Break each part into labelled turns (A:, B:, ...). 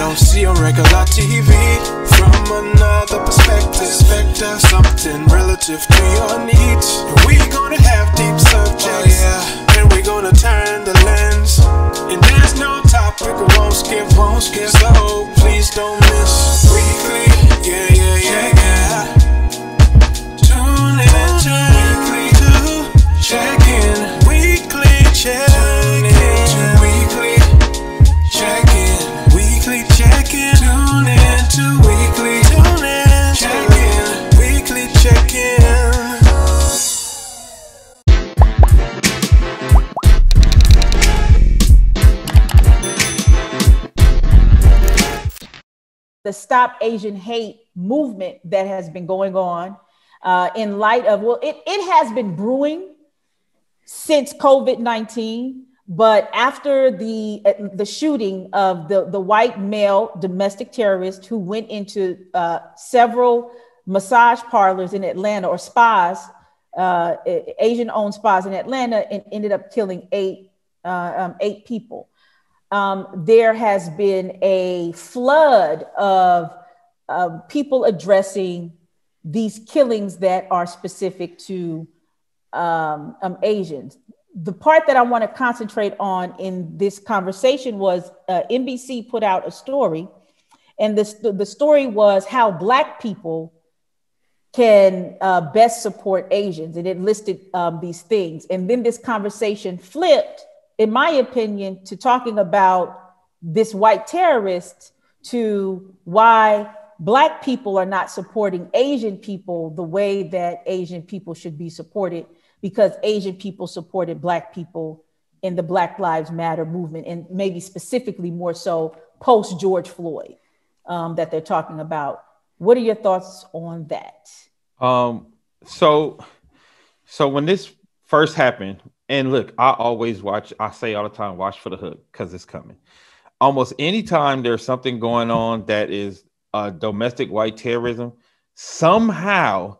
A: don't see on regular TV. From another perspective, something relative to your needs. And we gonna have deep subjects, and we gonna turn the lens. And there's no topic we won't skip. So please don't miss weekly, yeah. Tune in weekly to check in, weekly check in, weekly check in, weekly check in. Tune in to weekly, tune in, check in, weekly check in.
B: The Stop Asian Hate movement that has been going on in light of, well, it has been brewing since COVID-19, but after the shooting of the white male domestic terrorist who went into several massage parlors in Atlanta, or spas, Asian-owned spas in Atlanta, and ended up killing eight people. There has been a flood of people addressing these killings that are specific to Asians. The part that I want to concentrate on in this conversation was NBC put out a story, and the story was how Black people can best support Asians, and it listed these things. And then this conversation flipped, in my opinion, to talking about this white terrorist, to why Black people are not supporting Asian people the way that Asian people should be supported, because Asian people supported Black people in the Black Lives Matter movement, and maybe specifically more so post George Floyd that they're talking about. What are your thoughts on that?
C: So when this first happened, and look, I always watch, I say all the time, watch for the hook, because it's coming. Almost anytime there's something going on that is domestic white terrorism, somehow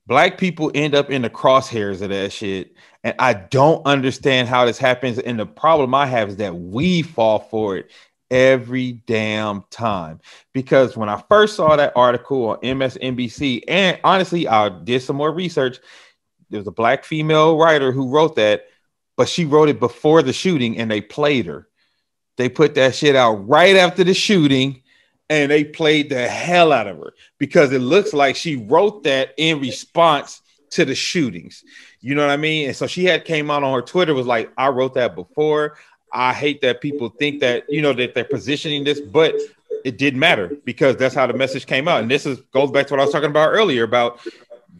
C: Black people end up in the crosshairs of that shit. And I don't understand how this happens. And the problem I have is that we fall for it every damn time. Because when I first saw that article on MSNBC, and honestly, I did some more research, there was a Black female writer who wrote that, but she wrote it before the shooting and they played her. They put that shit out right after the shooting and they played the hell out of her because it looks like she wrote that in response to the shootings. You know what I mean? And so she had came out on her Twitter, was like, I wrote that before. I hate that people think that, you know, that they're positioning this, but it didn't matter because that's how the message came out. And this goes back to what I was talking about earlier about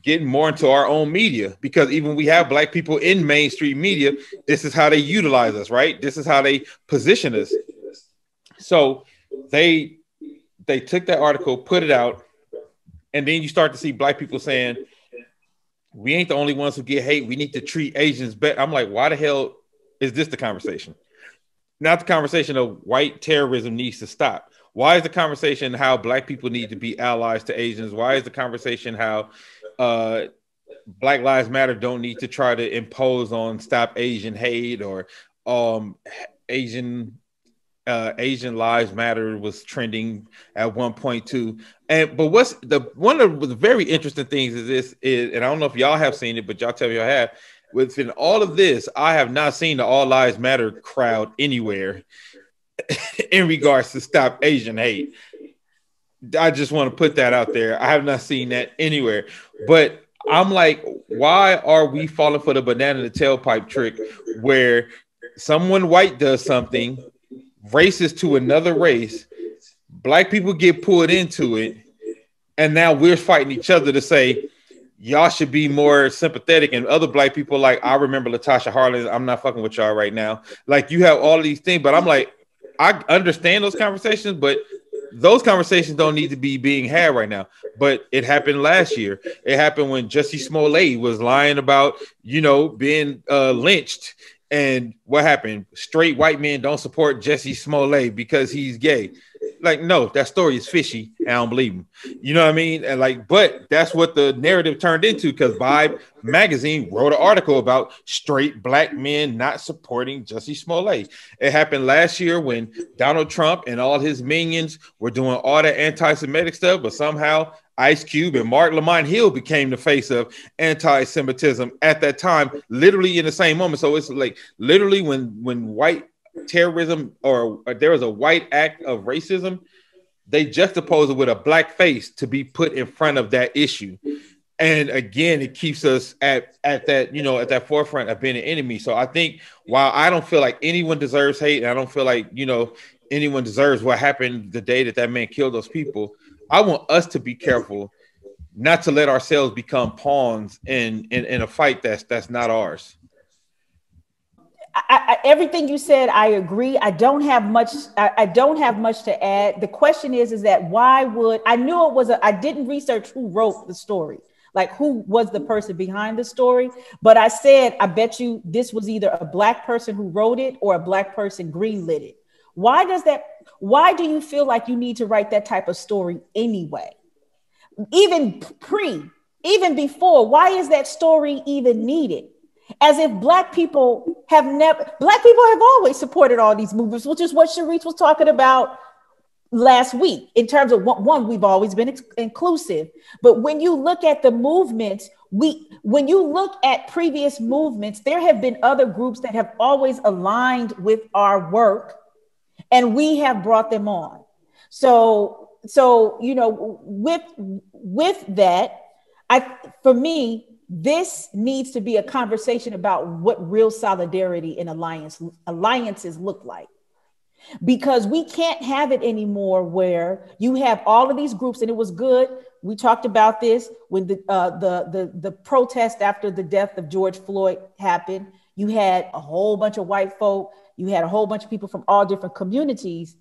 C: getting more into our own media, because even we have Black people in mainstream media, this is how they utilize us, right? This is how they position us. So they took that article, put it out, and then you start to see Black people saying, we ain't the only ones who get hate. We need to treat Asians better. I'm like, why the hell is this the conversation? Not the conversation of white terrorism needs to stop. Why is the conversation how Black people need to be allies to Asians? Why is the conversation how Black Lives Matter don't need to try to impose on Stop Asian Hate, or Asian Lives Matter was trending at one point too. But what's one of the very interesting things is and I don't know if y'all have seen it, but y'all tell me y'all have. Within all of this, I have not seen the All Lives Matter crowd anywhere in regards to Stop Asian Hate. I just want to put that out there. I have not seen that anywhere. But I'm like, why are we falling for the banana in the tailpipe trick where someone white does something racist to another race, Black people get pulled into it, and now we're fighting each other to say, y'all should be more sympathetic, and other Black people like, I remember Latasha Harlan, I'm not fucking with y'all right now. Like, you have all these things, but I'm like, I understand those conversations, but those conversations don't need to be being had right now. But it happened last year. It happened when Jussie Smollett was lying about, you know, being lynched. And what happened? Straight white men don't support Jussie Smollett because he's gay. like, no, that story is fishy. And I don't believe him. You know what I mean? And like, but that's what the narrative turned into, because Vibe magazine wrote an article about straight black men not supporting Jussie Smollett. It happened last year when Donald Trump and all his minions were doing all that anti-Semitic stuff, but somehow Ice Cube and Mark Lamont Hill became the face of anti-Semitism at that time, literally in the same moment. So it's like literally when white terrorism or there was a white act of racism, they juxtapose it with a black face to be put in front of that issue. And again, it keeps us at that, you know, at that forefront of being an enemy. So I think while I don't feel like anyone deserves hate, and I don't feel like, you know, anyone deserves what happened the day that man killed those people, I want us to be careful not to let ourselves become pawns in a fight that's not ours.
B: Everything you said, I agree. I don't have much. I don't have much to add. The question is that why would I knew it was I didn't research who wrote the story, like who was the person behind the story. But I said, I bet you this was either a black person who wrote it or a black person greenlit it. Why do you feel like you need to write that type of story anyway? Even before, why is that story even needed? As if black people have always supported all these movements, which is what Sherise was talking about last week in terms of one, we've always been inclusive. But when you look at the movements, when you look at previous movements, there have been other groups that have always aligned with our work, and we have brought them on. So you know, with that, for me, this needs to be a conversation about what real solidarity and alliances look like, because we can't have it anymore where you have all of these groups. And it was good. We talked about this when the protest after the death of George Floyd happened. You had a whole bunch of white folk. You had a whole bunch of people from all different communities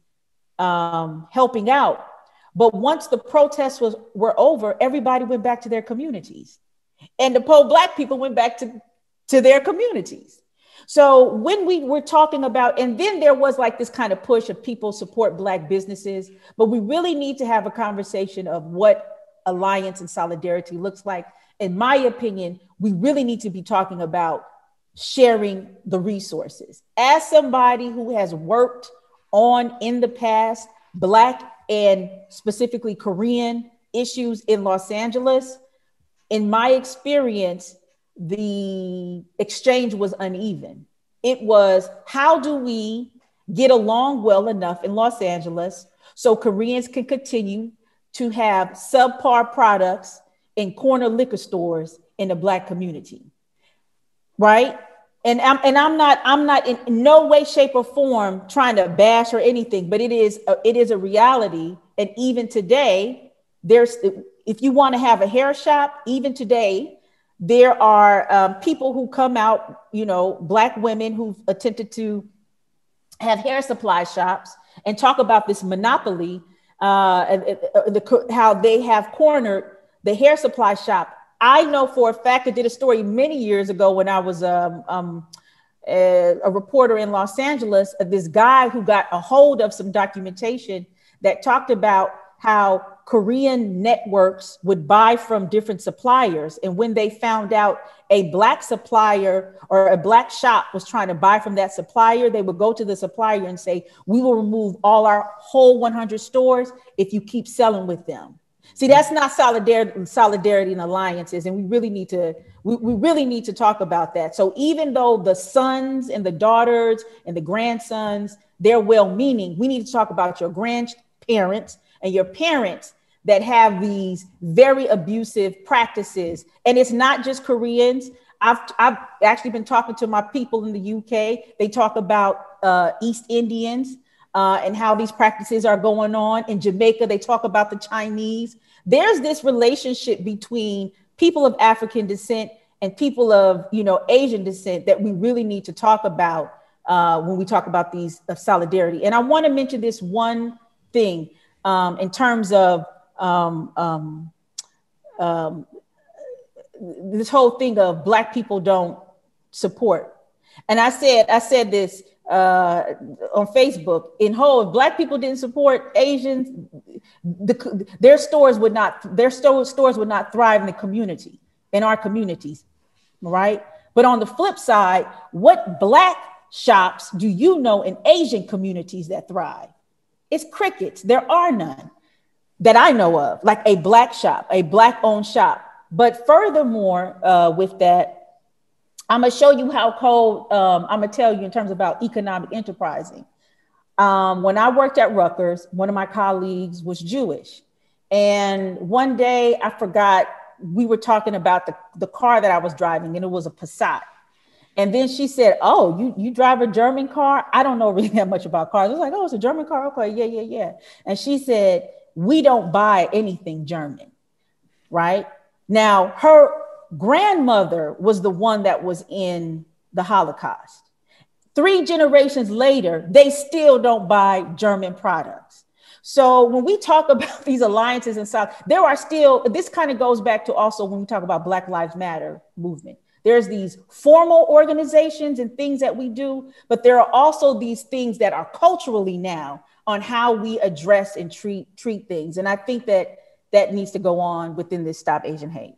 B: helping out. But once the protests were over, everybody went back to their communities. And the poor black people went back to their communities. So when we were talking about, and then there was like this kind of push of people support black businesses, but we really need to have a conversation of what alliance and solidarity looks like. In my opinion, we really need to be talking about sharing the resources. As somebody who has worked on, in the past, Black and specifically Korean issues in Los Angeles, in my experience, the exchange was uneven. It was, how do we get along well enough in Los Angeles so Koreans can continue to have subpar products in corner liquor stores in the Black community, right? And I'm not in no way, shape, or form trying to bash or anything, but it is a reality. And even today, if you want to have a hair shop, even today, there are people who come out, you know, Black women who've attempted to have hair supply shops and talk about this monopoly, how they have cornered the hair supply shop. I know for a fact, I did a story many years ago when I was a reporter in Los Angeles, of this guy who got a hold of some documentation that talked about how Korean networks would buy from different suppliers. And when they found out a Black supplier or a Black shop was trying to buy from that supplier, they would go to the supplier and say, we will remove all our whole 100 stores if you keep selling with them. See, that's not solidarity and alliances. And we really need to talk about that. So even though the sons and the daughters and the grandsons, they're well-meaning, we need to talk about your grandparents and your parents that have these very abusive practices. And it's not just Koreans. I've actually been talking to my people in the UK. They talk about East Indians and how these practices are going on. In Jamaica, they talk about the Chinese. There's this relationship between people of African descent and people of, you know, Asian descent that we really need to talk about when we talk about these solidarity. And I want to mention this one thing in terms of this whole thing of Black people don't support. And I said this on Facebook, in whole, if Black people didn't support Asians, their stores would not thrive in the community, in our communities, right? But on the flip side, what Black shops do you know in Asian communities that thrive? It's crickets. There are none that I know of, like a Black shop, a Black owned shop. But furthermore, with that, I'm gonna show you how cold, I'm gonna tell you in terms about economic enterprising. When I worked at Rutgers, one of my colleagues was Jewish. And one day I forgot, we were talking about the car that I was driving, and it was a Passat. And then she said, "Oh, you drive a German car?" I don't know really that much about cars. I was like, "Oh, it's a German car? Okay, yeah. And she said, "We don't buy anything German," right? Now, her grandmother was the one that was in the Holocaust. 3 generations later, they still don't buy German products. So when we talk about these alliances in South, there are still, this kind of goes back to also when we talk about Black Lives Matter movement. There's these formal organizations and things that we do, but there are also these things that are culturally now on how we address and treat things. And I think that needs to go on within this Stop Asian Hate.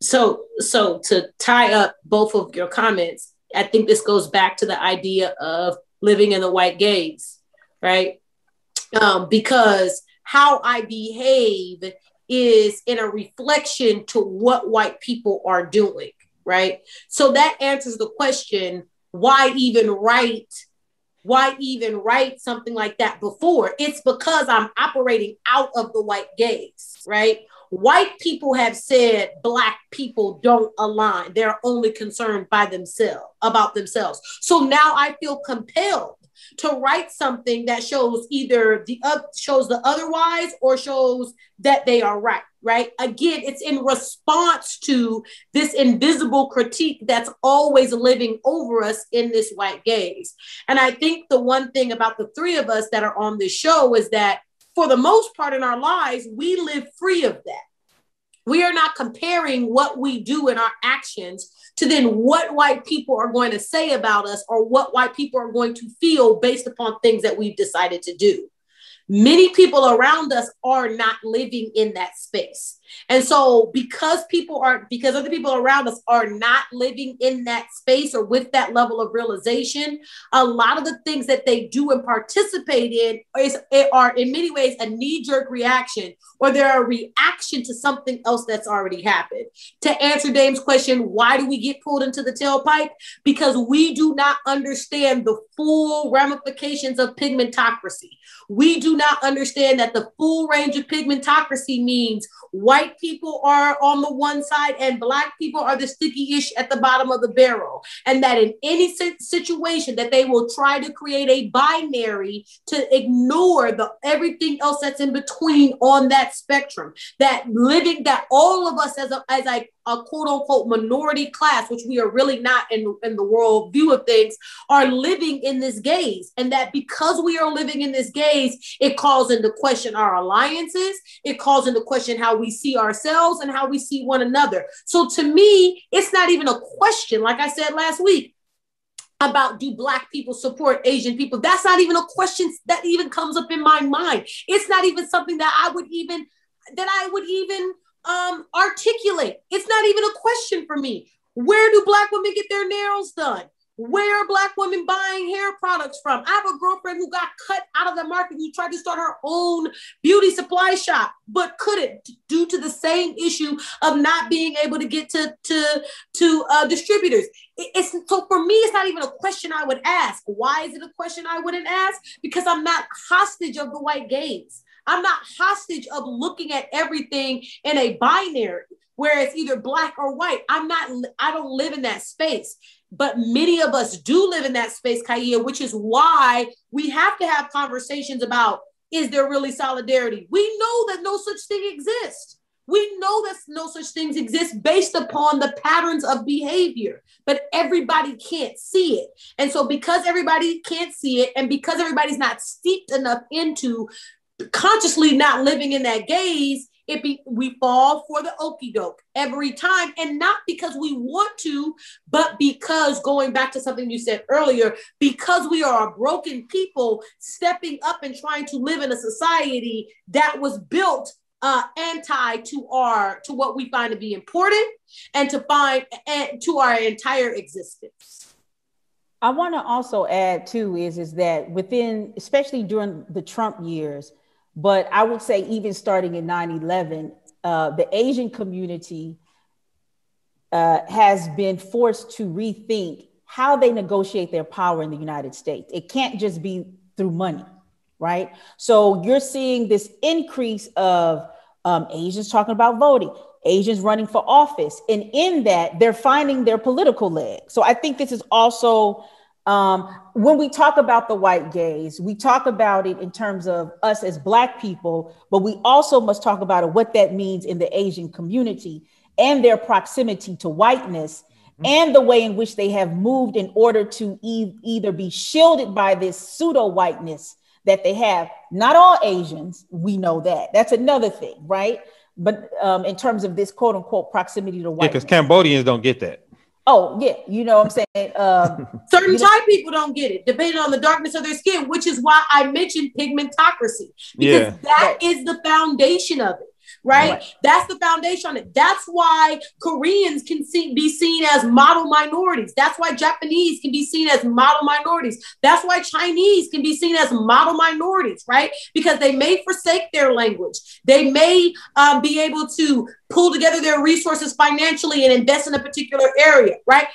D: So to tie up both of your comments, I think this goes back to the idea of living in the white gaze, right? Because how I behave is in a reflection to what white people are doing, right? So that answers the question, why even write something like that before? It's because I'm operating out of the white gaze, right? White people have said Black people don't align. They're only concerned about themselves. So now I feel compelled to write something that shows either shows the otherwise or shows that they are right? Again, it's in response to this invisible critique that's always living over us in this white gaze. And I think the one thing about the 3 of us that are on this show is that for the most part in our lives, we live free of that. We are not comparing what we do in our actions to then what white people are going to say about us or what white people are going to feel based upon things that we've decided to do. Many people around us are not living in that space. And so because other people around us are not living in that space or with that level of realization, a lot of the things that they do and participate in are in many ways a knee-jerk reaction, or they're a reaction to something else that's already happened. To answer Dame's question, why do we get pulled into the tailpipe? Because we do not understand the full ramifications of pigmentocracy. We do not understand that the full range of pigmentocracy means white people are on the one side and Black people are the sticky ish at the bottom of the barrel. And that in any situation that they will try to create a binary to ignore everything else that's in between on that spectrum, that all of us as a quote unquote minority class, which we are really not in the world view of things, are living in this gaze. And that because we are living in this gaze, it calls into question our alliances. It calls into question how we see ourselves and how we see one another. So to me, it's not even a question, like I said last week, about do Black people support Asian people. That's not even a question that even comes up in my mind. It's not even something that I would even articulate. It's not even a question for me. Where do Black women get their nails done? Where are Black women buying hair products from? I have a girlfriend who got cut out of the market, who tried to start her own beauty supply shop, but couldn't due to the same issue of not being able to get to distributors. So for me, it's not even a question I would ask. Why is it a question I wouldn't ask? Because I'm not hostage of the white gaze. I'm not hostage of looking at everything in a binary where it's either Black or white. I don't live in that space. But many of us do live in that space, Kaya, which is why we have to have conversations about, is there really solidarity? We know that no such thing exists. We know that no such things exist based upon the patterns of behavior, but everybody can't see it. And so because everybody can't see it, and because everybody's not steeped enough into consciously not living in that gaze, we fall for the okie doke every time, and not because we want to, but because, going back to something you said earlier, because we are a broken people stepping up and trying to live in a society that was built anti to what we find to be important and to our entire existence.
B: I want to also add too is that within, especially during the Trump years, but I would say even starting in 9/11, the Asian community has been forced to rethink how they negotiate their power in the United States. It can't just be through money, right? So you're seeing this increase of Asians talking about voting, Asians running for office. And in that, they're finding their political leg. So I think this is also, when we talk about the white gaze, we talk about it in terms of us as Black people, but we also must talk about what that means in the Asian community and their proximity to whiteness, and the way in which they have moved in order to either be shielded by this pseudo whiteness that they have. Not all Asians, we know that. That's another thing, right? But in terms of this quote unquote proximity to whiteness.
C: Because Cambodians don't get that.
B: Oh, yeah. You know what I'm saying?
D: Certain Thai people don't get it, depending on the darkness of their skin, which is why I mentioned pigmentocracy, because that is the foundation of it. Right? That's the foundation on it. That's why Koreans can be seen as model minorities. That's why Japanese can be seen as model minorities. That's why Chinese can be seen as model minorities, right? Because they may forsake their language. They may be able to pull together their resources financially and invest in a particular area, right?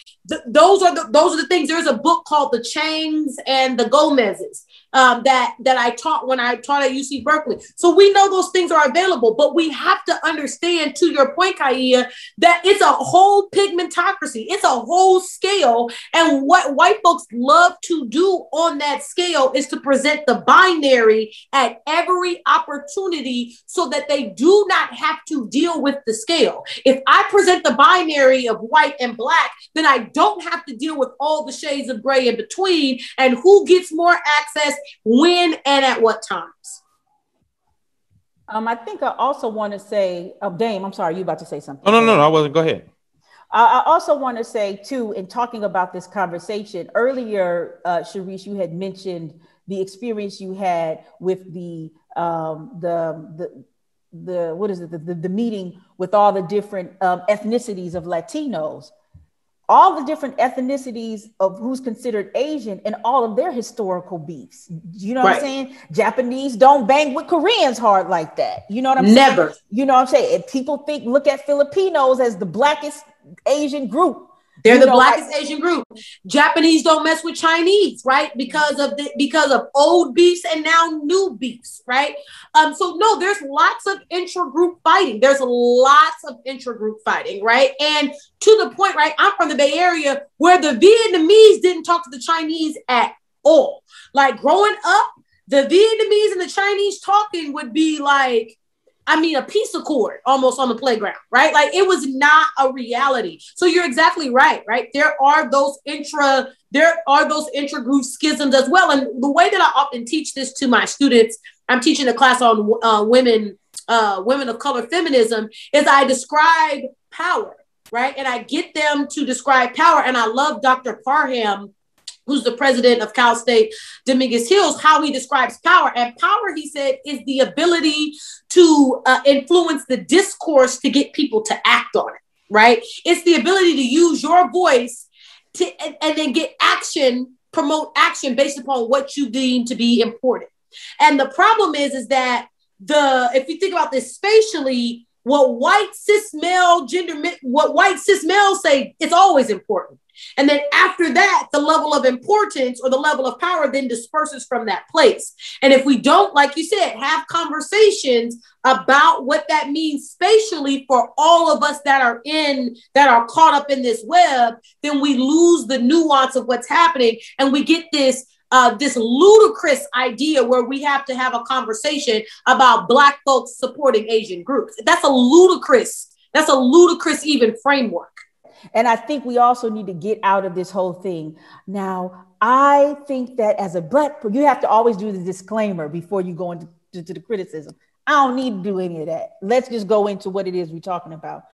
D: Those are the things. There's a book called The Changs and the Gomez's that I taught when I taught at UC Berkeley. So we know those things are available, but we have to understand, to your point, Kaia, that it's a whole pigmentocracy. It's a whole scale. And what white folks love to do on that scale is to present the binary at every opportunity so that they do not have to deal with the scale. If I present the binary of white and Black, then I don't have to deal with all the shades of gray in between and who gets more access, when, and at what times.
B: I think I also want to say, Dame, I'm sorry, you about to say something.
C: No, I wasn't. Go ahead.
B: I also want to say too, in talking about this conversation earlier, Sherise, you had mentioned the experience you had with the meeting with all the different ethnicities of Latinos. All the different ethnicities of who's considered Asian and all of their historical beefs. You know what I'm saying? Japanese don't bang with Koreans hard like that. You know what I'm saying?
D: Never.
B: You know what I'm saying? And people look at Filipinos as the blackest Asian group.
D: They're the blackest Asian group. Japanese don't mess with Chinese, right? Because of old beefs and now new beefs, right? So no, there's lots of intra-group fighting. There's lots of intra-group fighting, right? And to the point, right? I'm from the Bay Area where the Vietnamese didn't talk to the Chinese at all. Like growing up, the Vietnamese and the Chinese talking would be like, a piece of cord almost on the playground, right? Like it was not a reality. So you're exactly right? There are those intra-group schisms as well. And the way that I often teach this to my students, I'm teaching a class on women of color feminism, is I describe power, right? And I get them to describe power. And I love Dr. Parham, who's the president of Cal State Dominguez Hills, how he describes power. And power, he said, is the ability to influence the discourse to get people to act on it, right? It's the ability to use your voice and then get action, promote action based upon what you deem to be important. And the problem is that if you think about this spatially, what white cis males say, it's always important. And then after that, the level of importance or the level of power then disperses from that place. And if we don't, like you said, have conversations about what that means spatially for all of us that are caught up in this web, then we lose the nuance of what's happening. And we get this ludicrous idea where we have to have a conversation about Black folks supporting Asian groups. That's a ludicrous even framework.
B: And I think we also need to get out of this whole thing. Now, I think that as a Black, you have to always do the disclaimer before you go into the criticism. I don't need to do any of that. Let's just go into what it is we're talking about.